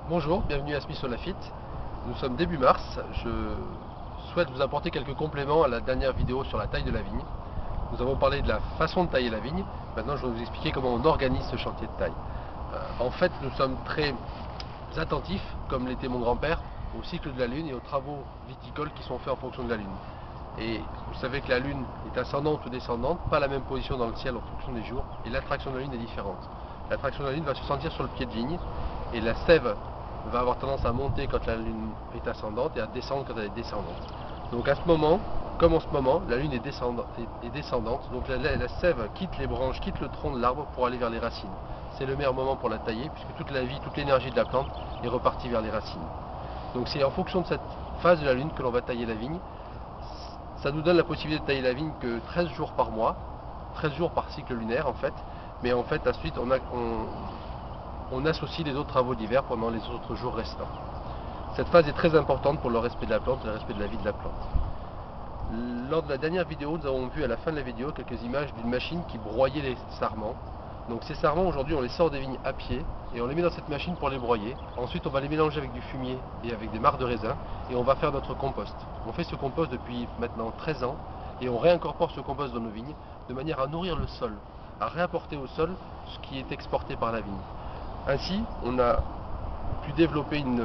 Bonjour, bienvenue à Smith Lafitte. Nous sommes début mars. Je souhaite vous apporter quelques compléments à la dernière vidéo sur la taille de la vigne. Nous avons parlé de la façon de tailler la vigne. Maintenant, je vais vous expliquer comment on organise ce chantier de taille. En fait, nous sommes très attentifs, comme l'était mon grand-père, au cycle de la Lune et aux travaux viticoles qui sont faits en fonction de la Lune. Et vous savez que la Lune est ascendante ou descendante, pas la même position dans le ciel en fonction des jours, et l'attraction de la Lune est différente. L'attraction de la Lune va se sentir sur le pied de vigne, et la sève va avoir tendance à monter quand la Lune est ascendante et à descendre quand elle est descendante. Donc à ce moment, comme en ce moment, la Lune est descendante, donc la sève quitte les branches, quitte le tronc de l'arbre pour aller vers les racines. C'est le meilleur moment pour la tailler, puisque toute la vie, toute l'énergie de la plante est repartie vers les racines. Donc c'est en fonction de cette phase de la Lune que l'on va tailler la vigne. Ça nous donne la possibilité de tailler la vigne que 13 jours par mois, 13 jours par cycle lunaire en fait, mais en fait ensuite on associe les autres travaux d'hiver pendant les autres jours restants. Cette phase est très importante pour le respect de la plante et le respect de la vie de la plante. Lors de la dernière vidéo, nous avons vu à la fin de la vidéo quelques images d'une machine qui broyait les sarments. Donc ces sarments aujourd'hui on les sort des vignes à pied et on les met dans cette machine pour les broyer. Ensuite on va les mélanger avec du fumier et avec des marcs de raisin et on va faire notre compost. On fait ce compost depuis maintenant 13 ans et on réincorpore ce compost dans nos vignes de manière à nourrir le sol, à réapporter au sol ce qui est exporté par la vigne. Ainsi on a pu développer une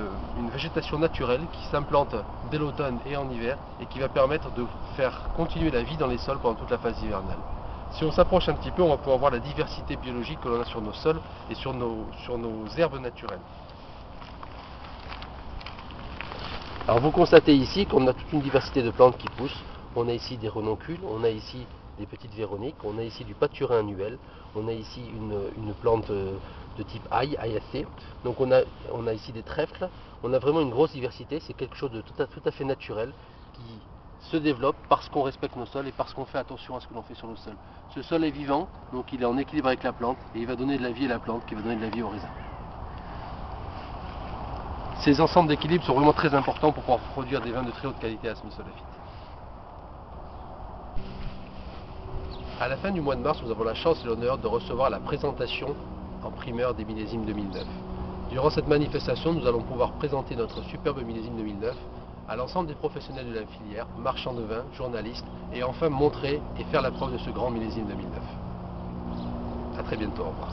végétation naturelle qui s'implante dès l'automne et en hiver et qui va permettre de faire continuer la vie dans les sols pendant toute la phase hivernale. Si on s'approche un petit peu, on va pouvoir voir la diversité biologique que l'on a sur nos sols et sur nos herbes naturelles. Alors vous constatez ici qu'on a toute une diversité de plantes qui poussent. On a ici des renoncules, on a ici des petites véroniques, on a ici du pâturin annuel, on a ici une plante de type ail, aillacée. Donc on a ici des trèfles, on a vraiment une grosse diversité, c'est quelque chose de tout à fait naturel qui se développe parce qu'on respecte nos sols et parce qu'on fait attention à ce que l'on fait sur nos sols. Ce sol est vivant, donc il est en équilibre avec la plante et il va donner de la vie à la plante qui va donner de la vie au raisin. Ces ensembles d'équilibre sont vraiment très importants pour pouvoir produire des vins de très haute qualité à Smith Lafitte. À la fin du mois de mars, nous avons la chance et l'honneur de recevoir la présentation en primeur des millésimes 2009. Durant cette manifestation, nous allons pouvoir présenter notre superbe millésime 2009 à l'ensemble des professionnels de la filière, marchands de vin, journalistes, et enfin montrer et faire la preuve de ce grand millésime 2009. A très bientôt, au revoir.